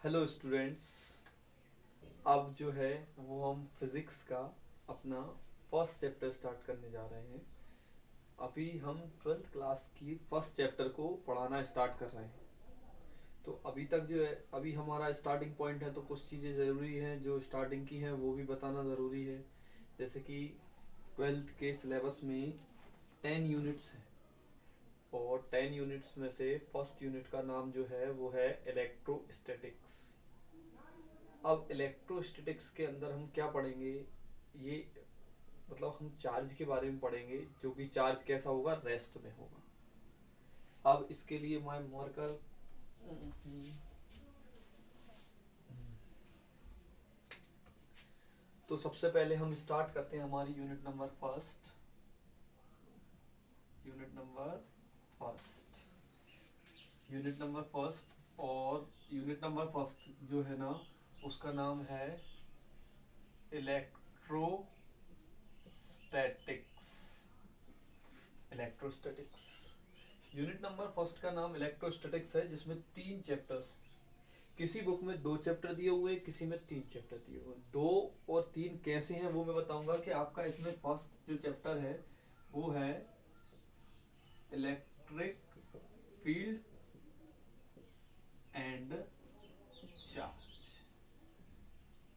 Hello students. अब जो है वो हम फिज़िक्स का अपना फर्स्ट चैप्टर स्टार्ट करने जा रहे हैं। अभी हम ट्वेल्थ क्लास की फर्स्ट चैप्टर को पढ़ाना स्टार्ट कर रहे हैं। तो अभी तक जो है अभी हमारा स्टार्टिंग पॉइंट है, तो कुछ चीज़ें ज़रूरी हैं जो स्टार्टिंग की हैं वो भी बताना ज़रूरी है। जैसे कि ट्वेल्थ के सिलेबस में 10 यूनिट्स हैं और 10 यूनिट्स में से फर्स्ट यूनिट का नाम जो है वो है इलेक्ट्रोस्टैटिक्स। अब इलेक्ट्रोस्टैटिक्स के अंदर हम क्या पढ़ेंगे, ये मतलब हम चार्ज के बारे में पढ़ेंगे, जो कि चार्ज कैसा होगा, रेस्ट में होगा। अब इसके लिए मैं मार्कर तो सबसे पहले हम स्टार्ट करते हैं हमारी यूनिट नंबर फर्स्ट। और यूनिट नंबर फर्स्ट जो है ना, उसका नाम है इलेक्ट्रोस्टैटिक्स। यूनिट नंबर फर्स्ट का नाम इलेक्ट्रोस्टैटिक्स है, जिसमें 3 चैप्टर्स। किसी बुक में 2 चैप्टर दिए हुए, किसी में 3 चैप्टर दिए हुए। 2 और 3 कैसे हैं वो मैं बताऊंगा। कि आपका इसमें फर्स्ट जो चैप्टर है वो है इलेक्ट्रिक फील्ड एंड चार्ज,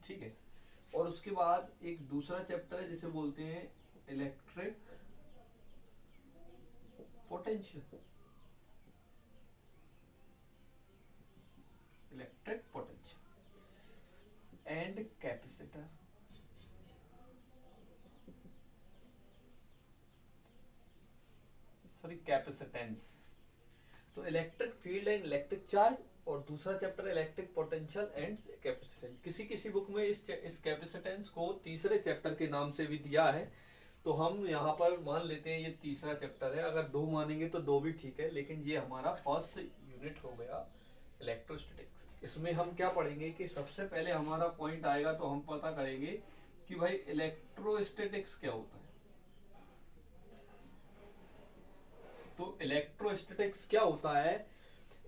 ठीक है। और उसके बाद एक दूसरा चैप्टर है जिसे बोलते हैं electric potential and capacitor. Sorry, capacitance. तो electric field and electric charge, और दूसरा chapter electric potential and capacitance. किसी किसी बुक में इस कैपेसिटेंस को तीसरे चैप्टर के नाम से भी दिया है, तो हम यहाँ पर मान लेते हैं ये तीसरा चैप्टर है। अगर 2 मानेंगे तो 2 भी ठीक है, लेकिन ये हमारा फर्स्ट यूनिट हो गया इलेक्ट्रोस्टैटिक्स। इसमें हम क्या पढ़ेंगे कि सबसे पहले हमारा पॉइंट आएगा तो हम पता करेंगे कि भाई इलेक्ट्रोस्टैटिक्स क्या होता है। तो इलेक्ट्रोस्टैटिक्स क्या होता है?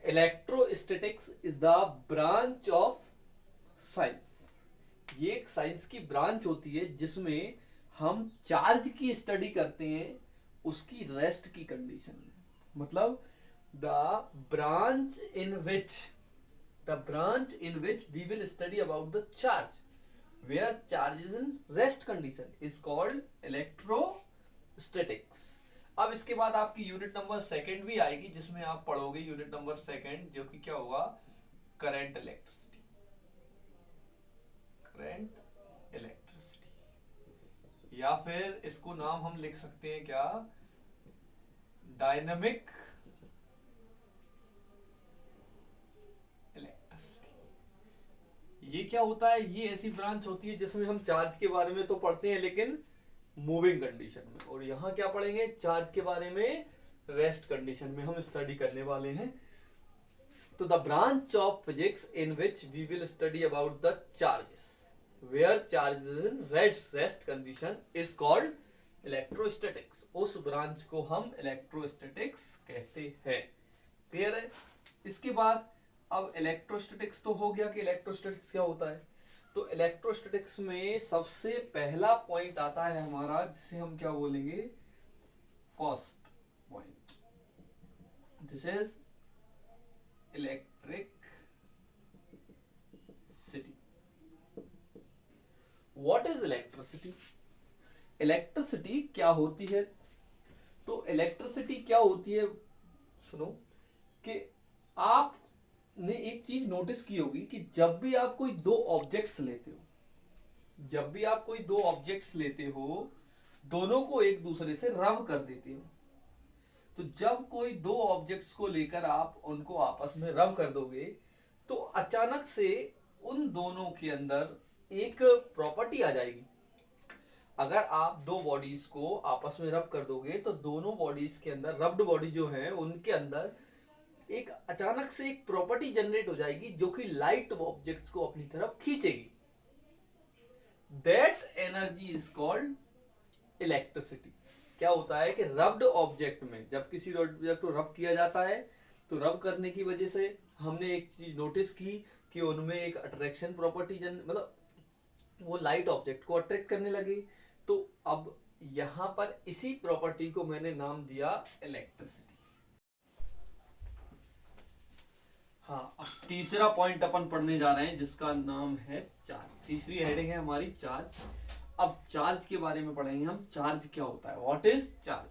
Electrostatics is the branch of science. ये एक साइंस की ब्रांच होती है जिसमें हम चार्ज की स्टडी करते हैं, उसकी रेस्ट की कंडीशन में। मतलब the branch in which we will study about the charge where charge is in rest condition is called electrostatics. अब इसके बाद आपकी यूनिट नंबर सेकंड भी आएगी, जिसमें आप पढ़ोगे यूनिट नंबर सेकंड, जो कि क्या होगा, करंट इलेक्ट्रिसिटी, या फिर इसको नाम हम लिख सकते हैं क्या, डायनामिक इलेक्ट्रिसिटी। ये क्या होता है? ये ऐसी ब्रांच होती है जिसमें हम चार्ज के बारे में तो पढ़ते हैं लेकिन मूविंग कंडीशन में, और यहाँ क्या पढ़ेंगे, चार्ज के बारे में रेस्ट कंडीशन में हम स्टडी करने वाले हैं। तो the branch of physics in which we will study about the charges where charge is in rest condition is called electrostatics. उस ब्रांच को हम इलेक्ट्रोस्टैटिक्स कहते हैं। क्लियर है? इसके बाद अब इलेक्ट्रोस्टैटिक्स तो हो गया कि इलेक्ट्रोस्टैटिक्स क्या होता है। तो इलेक्ट्रोस्टैटिक्स में सबसे पहला पॉइंट आता है हमारा, जिसे हम क्या बोलेंगे, first point. This is electricity. What is electricity? Electricity क्या होती है? तो इलेक्ट्रिसिटी क्या होती है, सुनो, कि आप ने एक चीज नोटिस की होगी कि जब भी आप कोई दो ऑब्जेक्ट्स लेते हो, दोनों को एक दूसरे से रब कर देते हो। तो जब कोई दो ऑब्जेक्ट्स को लेकर आप उनको आपस में रब कर दोगे, तो अचानक से उन दोनों के अंदर एक प्रॉपर्टी आ जाएगी। अगर आप दो बॉडीज को आपस में रब कर दोगे, तो दोनों बॉडीज के अंदर, रब्ड बॉडी जो है उनके अंदर एक अचानक से एक प्रॉपर्टी जनरेट हो जाएगी जो कि लाइट ऑब्जेक्ट्स को अपनी तरफ खींचेगी। That energy is called electricity. क्या होता है कि रब्ड ऑब्जेक्ट में जब किसी ऑब्जेक्ट को रब किया जाता है, तो रब करने की वजह से हमने एक चीज नोटिस की कि उनमें एक अट्रैक्शन प्रॉपर्टी मतलब वो लाइट ऑब्जेक्ट को अट्रैक्ट करने लगे। तो अब यहां पर इसी प्रॉपर्टी को मैंने नाम दिया इलेक्ट्रिसिटी। हाँ, अब तीसरा पॉइंट अपन पढ़ने जा रहे हैं जिसका नाम है चार्ज। तीसरी हेडिंग है हमारी चार्ज। अब चार्ज के बारे में पढ़ेंगे हम, चार्ज क्या होता है, व्हाट इज चार्ज।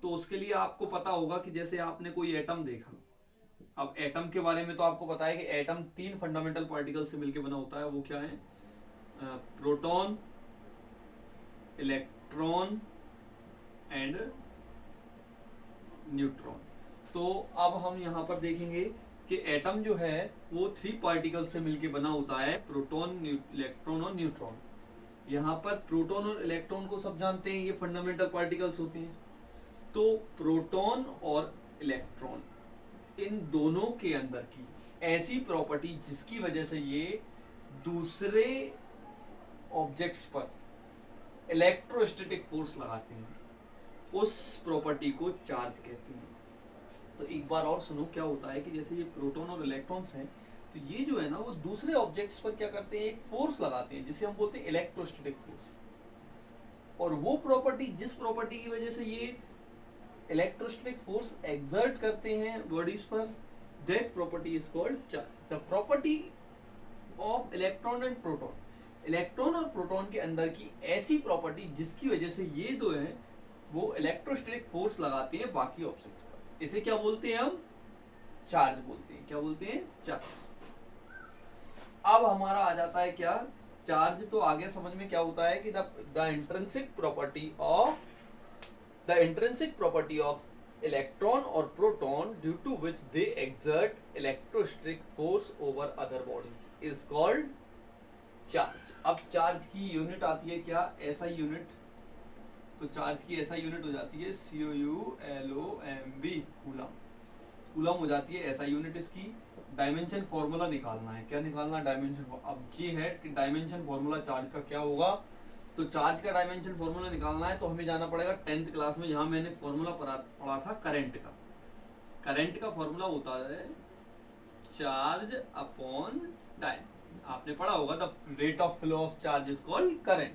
तो उसके लिए आपको पता होगा कि जैसे आपने कोई एटम देखा, अब एटम के बारे में तो आपको पता है कि एटम 3 फंडामेंटल पार्टिकल से मिलकर बना होता है। वो क्या है, प्रोटॉन, इलेक्ट्रॉन एंड न्यूट्रॉन। तो अब हम यहां पर देखेंगे कि एटम जो है वो 3 पार्टिकल से मिलकर बना होता है, प्रोटॉन, इलेक्ट्रॉन और न्यूट्रॉन। यहाँ पर प्रोटॉन और इलेक्ट्रॉन को सब जानते हैं, ये फंडामेंटल पार्टिकल्स होते हैं। तो प्रोटॉन और इलेक्ट्रॉन इन दोनों के अंदर की ऐसी प्रॉपर्टी जिसकी वजह से ये दूसरे ऑब्जेक्ट्स पर इलेक्ट्रोस्टैटिक फोर्स लगाते हैं, उस प्रॉपर्टी को चार्ज कहते हैं। तो एक बार और सुनो, क्या होता है कि जैसे ये प्रोटॉन और इलेक्ट्रॉन्स हैं, तो ये जो है ना वो दूसरे ऑब्जेक्ट्स पर क्या करते हैं, एक फोर्स लगाते हैं जिसे हम बोलते हैं इलेक्ट्रोस्टैटिक फोर्स। और वो प्रॉपर्टी, जिस प्रॉपर्टी की वजह से ये इलेक्ट्रोस्टैटिक फोर्स एक्सर्ट करते हैं बॉडीज पर, that property is called charge. The property of electron and proton, electron और प्रोटॉन के अंदर की ऐसी प्रॉपर्टी जिसकी वजह से ये दो है वो इलेक्ट्रोस्टैटिक फोर्स लगाते हैं बाकी ऑब्जेक्ट्स पर, इसे क्या बोलते हैं हम, चार्ज बोलते हैं। क्या बोलते हैं, चार्ज। अब हमारा आ जाता है क्या, चार्ज। तो आगे समझ में क्या होता है कि the intrinsic property of electron और proton due to which they exert electrostatic force over other bodies is called charge. अब चार्ज की यूनिट आती है क्या, एसआई यूनिट। तो चार्ज की एसआई यूनिट हो जाती है COULOMB, कूलम। कूलम हो जाती है एसआई यूनिट इसकी। डायमेंशन फॉर्मूला निकालना है, क्या निकालना है, डायमेंशन। अब ये है कि डायमेंशन फॉर्मूला चार्ज का क्या होगा। तो चार्ज का डायमेंशन फॉर्मूला निकालना है तो हमें जाना पड़ेगा 10th क्लास में, जहां मैंने फॉर्मूला पढ़ा था करंट का। करंट का फॉर्मूला होता है चार्ज अपॉन टाइम। आपने पढ़ा होगा the rate of flow of charge is called current.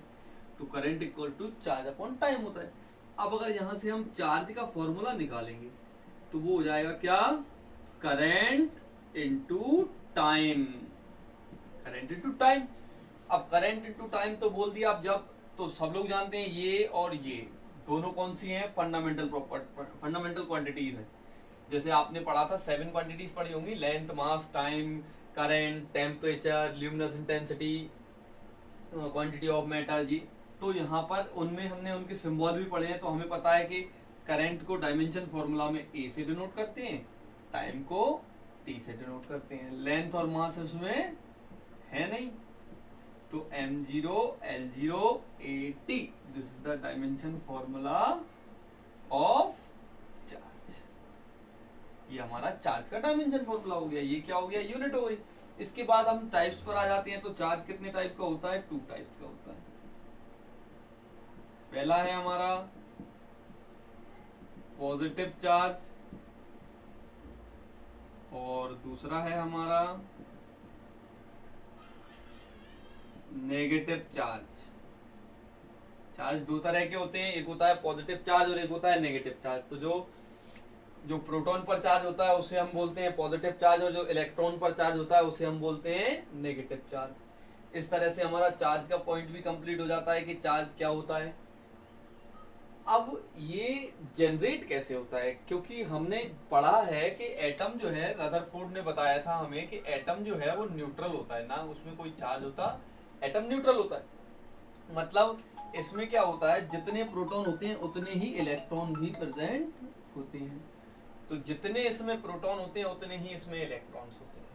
तो current equal to charge upon time होता है। अब अगर यहां से हम चार्ज का फॉर्मूला निकालेंगे तो वो हो जाएगा क्या, current into time. Current into time. अब करंट इनटू टाइम तो बोल दिया। अब जब, तो सब लोग जानते हैं ये और ये दोनों कौन सी हैं, फंडामेंटल क्वांटिटीज हैं। जैसे आपने पढ़ा था 7 क्वांटिटीज पढ़ी होंगी, length, mass, time, current, temperature, luminous intensity, quantity of matter जी। तो यहाँ पर उनमें हमने उनके सिंबल भी पढ़े हैं। तो हमें पता है कि करंट को डायमेंशन फॉर्मूला में A से डिनोट करते हैं, टाइम को T से डिनोट करते हैं। लेंथ और मास उसमें है नहीं, तो m0 l0 at, this is the dimension formula of charge. ये हमारा चार्ज का डायमेंशन फॉर्मूला हो गया। ये क्या हो गया, यूनिट हो गई। इसके बाद हम टाइप्स पर आ जाते हैं। तो चार्ज कितने टाइप का होता है, 2 टाइप्स का होता है। पहला है हमारा पॉजिटिव चार्ज और दूसरा है हमारा नेगेटिव चार्ज। चार्ज 2 तरह के होते हैं, एक होता है पॉजिटिव चार्ज और एक होता है नेगेटिव चार्ज। तो जो प्रोटॉन पर चार्ज होता है उसे हम बोलते हैं पॉजिटिव चार्ज, और जो इलेक्ट्रॉन पर चार्ज होता है उसे हम बोलते हैं नेगेटिव चार्ज। इस तरह से हमारा चार्ज का पॉइंट भी कंप्लीट हो जाता है कि चार्ज क्या होता है। अब ये जनरेट कैसे होता है, क्योंकि हमने पढ़ा है कि एटम जो है, रदरफोर्ड ने बताया था हमें कि एटम जो है वो न्यूट्रल होता है, ना उसमें कोई चार्ज होता, एटम न्यूट्रल होता है। मतलब इसमें क्या होता है, जितने प्रोटॉन होते हैं उतने ही इलेक्ट्रॉन भी प्रेजेंट होते हैं। तो जितने इसमें प्रोटॉन होते हैं उतने ही इसमें इलेक्ट्रॉन्स होते हैं,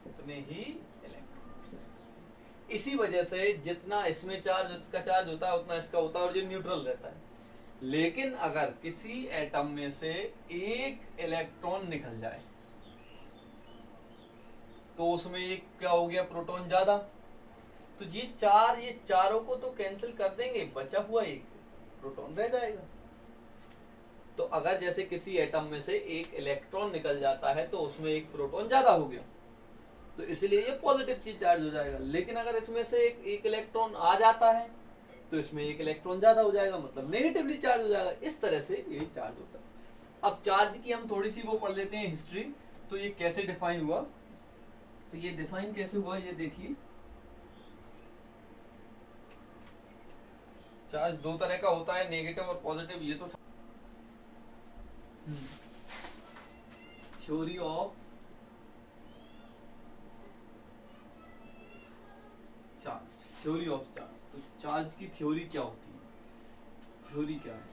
उतने ही इलेक्ट्रॉन। इसी वजह से जितना इसमें चार्ज, इसका चार्ज होता है उतना इसका होता है, और ये न्यूट्रल रहता है। लेकिन अगर किसी एटम में से एक इलेक्ट्रॉन निकल जाए तो उसमें एक क्या हो गया, प्रोटॉन ज्यादा। तो ये चारों को तो कैंसिल कर देंगे, बचा हुआ एक प्रोटॉन रह जाएगा। तो अगर जैसे किसी एटम में से एक इलेक्ट्रॉन निकल जाता है तो उसमें एक प्रोटॉन ज्यादा हो गया, तो इसलिए ये पॉजिटिव चीज चार्ज हो जाएगा। लेकिन अगर इसमें से एक इलेक्ट्रॉन आ जाता है तो इसमें एक इलेक्ट्रॉन ज्यादा हो जाएगा, मतलब नेगेटिवली चार्ज हो जाएगा। इस तरह से ये चार्ज होता है। अब चार्ज की हम थोड़ी सी वो पढ़ लेते हैं हिस्ट्री। तो ये कैसे डिफाइन हुआ, तो ये डिफाइन कैसे हुआ ये देखिए। चार्ज दो तरह का होता है, नेगेटिव और पॉजिटिव, ये तो theory of charge, theory of charge. तो चार्ज की थ्योरी क्या होती है, थ्योरी क्या है?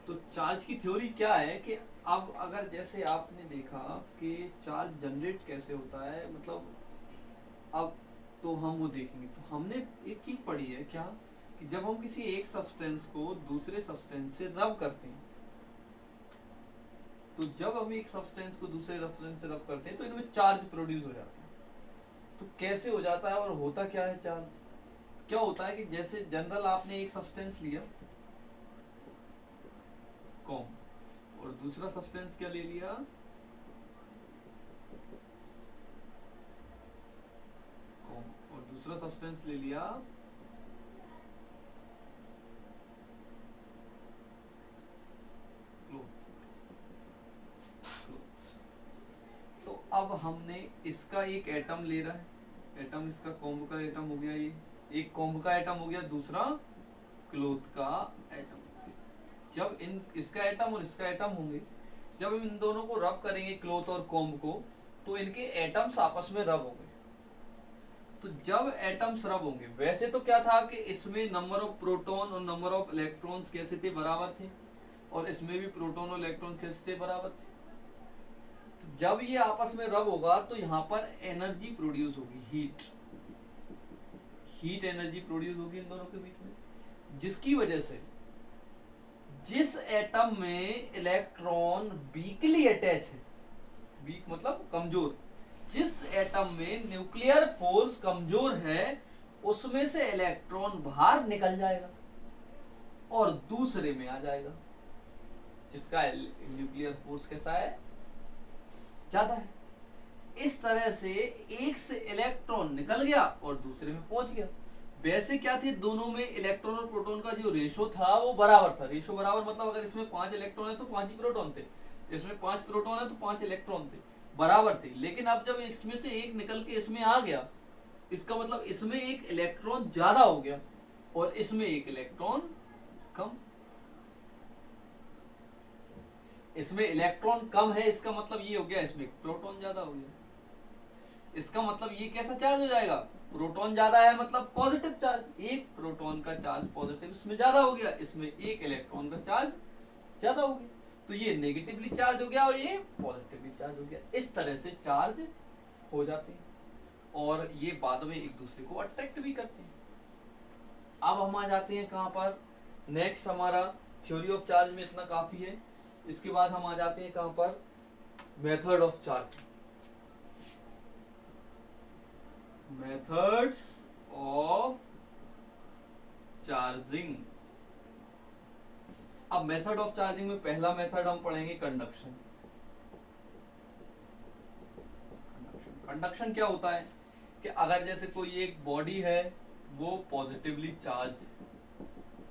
तो चार्ज की थ्योरी क्या है कि अब अगर जैसे आपने देखा कि चार्ज जनरेट कैसे होता है, मतलब अब तो हम वो देखेंगे। तो हमने एक चीज पढ़ी है क्या, कि जब हम किसी एक सब्सटेंस को दूसरे सब्सटेंस से रब करते हैं, तो जब हम एक सब्सटेंस को दूसरे सब्सटेंस से रब करते हैं तो इनमें चार्ज प्रोड्यूस हो जाता है। तो कैसे हो जाता है और होता क्या है चार्ज? क्या होता है कि जैसे जनरल आपने एक सब्सटेंस लिया कॉम, और दूसरा सब्सटेंस क्या ले लिया, कॉम, और दूसरा सब्सटेंस ले लिया क्लोथ। तो अब हमने इसका एक एटम ले रहा है, एटम इसका कॉम्ब का एटम हो गया, ये एक कॉम्ब का एटम हो गया, दूसरा क्लोथ का एटम। जब इन इसका एटम और इसका एटम होंगे, जब हम इन दोनों को रब करेंगे क्लोथ और कॉम्ब को, तो इनके एटम्स आपस में रब होंगे। तो जब एटम्स रब होंगे, वैसे तो क्या था कि इसमें नंबर ऑफ प्रोटॉन और नंबर ऑफ इलेक्ट्रॉन्स कैसे थे, बराबर थे, और इसमें भी प्रोटॉन और इलेक्ट्रॉन कैसे थे, बराबर थे। तो जब ये आपस में रब होगा तो यहाँ पर एनर्जी प्रोड्यूस होगी, हीट एनर्जी प्रोड्यूस होगी इन दोनों के बीच में, जिसकी वजह से जिस एटम में इलेक्ट्रॉन वीकली अटैच है, वीक मतलब कमजोर, जिस एटम में न्यूक्लियर फोर्स कमजोर है, उसमें से इलेक्ट्रॉन बाहर निकल जाएगा और दूसरे में आ जाएगा जिसका न्यूक्लियर फोर्स कैसा है, ज्यादा है। इस तरह से एक से इलेक्ट्रॉन निकल गया और दूसरे में पहुंच गया। वैसे क्या थे, दोनों में इलेक्ट्रॉन और प्रोटॉन का जो रेशो था वो बराबर था। रेशो बराबर मतलब अगर इसमें 5 इलेक्ट्रॉन है तो 5 ही प्रोटॉन थे, इसमें 5 प्रोटॉन है तो 5 इलेक्ट्रॉन थे, बराबर थे। लेकिन अब जब इसमें से एक निकल के इसमें आ गया, इसका मतलब इसमें एक इलेक्ट्रॉन ज्यादा हो गया और इसमें एक इलेक्ट्रॉन कम। इसमें इलेक्ट्रॉन कम है, इसका मतलब ये हो गया इसमें प्रोटॉन ज्यादा हो गया। इसका मतलब ये कैसा चार्ज हो जाएगा, प्रोटॉन ज्यादा है मतलब पॉजिटिव चार्ज, एक प्रोटॉन का चार्ज पॉजिटिव इसमें ज्यादा हो गया, इसमें एक इलेक्ट्रॉन का चार्ज ज्यादा हो गया। तो ये नेगेटिवली चार्ज हो गया और ये पॉजिटिवली चार्ज हो गया। इस तरह से चार्ज हो जाते हैं और ये बाद में एक दूसरे को अट्रैक्ट भी करते हैं। अब हम आ जाते हैं कहां पर, नेक्स्ट हमारा थ्योरी ऑफ चार्ज में इतना काफी है। इसके बाद हम आ जाते हैं कहां पर, method of charge, methods of charging. अब मेथड ऑफ चार्जिंग में पहला मेथड हम पढ़ेंगे कंडक्शन। कंडक्शन क्या होता है कि अगर जैसे कोई एक बॉडी है वो पॉजिटिवली चार्ज,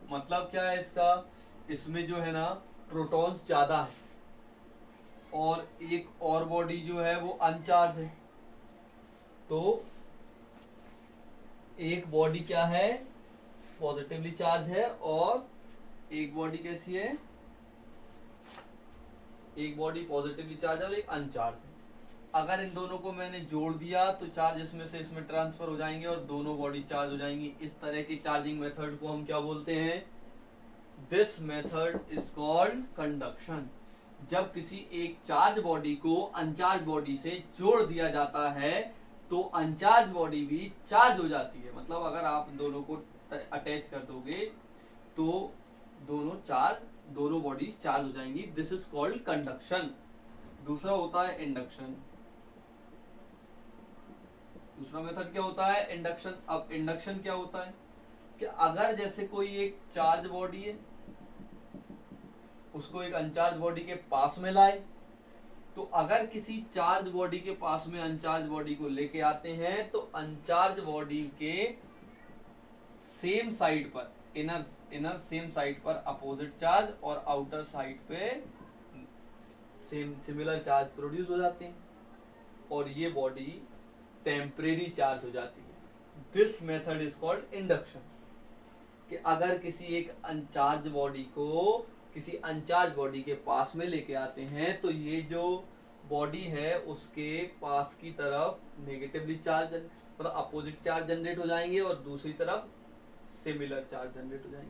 मतलब क्या है इसका, इसमें जो है ना प्रोटॉन्स ज्यादा है, और एक और बॉडी जो है वो अनचार्ज है। तो एक बॉडी क्या है, पॉजिटिवली चार्ज है, और एक बॉडी कैसी है, एक बॉडी पॉजिटिवली चार्ज है और एक अनचार्ज है। अगर इन दोनों को मैंने जोड़ दिया तो चार्ज इसमें से इसमें ट्रांसफर हो जाएंगे और दोनों बॉडी चार्ज हो जाएंगी। इस तरह की चार्जिंग मेथड को हम क्या बोलते हैं, this method is called conduction. जब किसी एक चार्ज बॉडी को अनचार्ज बॉडी से जोड़ दिया जाता है तो अनचार्ज बॉडी भी चार्ज हो जाती है। मतलब अगर आप दोनों को अटैच कर दोगे तो दोनों बॉडीज चार्ज हो जाएंगी। This is called conduction. दूसरा होता है इंडक्शन। दूसरा मेथड क्या होता है, इंडक्शन। अब इंडक्शन क्या होता है कि अगर जैसे कोई एक चार्ज बॉडी है उसको एक अनचार्ज बॉडी के पास में लाए, तो अगर किसी चार्ज बॉडी के पास में अनचार्ज बॉडी को लेके आते हैं तो अनचार्ज बॉडी के सेम साइड पर, इनर सेम साइड पर अपोजिट चार्ज और आउटर साइड पे सेम सिमिलर चार्ज प्रोड्यूस हो जाते हैं और ये बॉडी टेम्परेरी चार्ज हो जाती है। This method is called induction. कि अगर किसी एक अनचार्ज बॉडी को किसी अनचार्ज बॉडी के पास में लेके आते हैं तो ये जो बॉडी है उसके पास की तरफ नेगेटिवली चार्ज मतलब अपोजिट चार्ज जनरेट हो जाएंगे और दूसरी तरफ सिमिलर चार्ज जनरेट हो जाएंगे।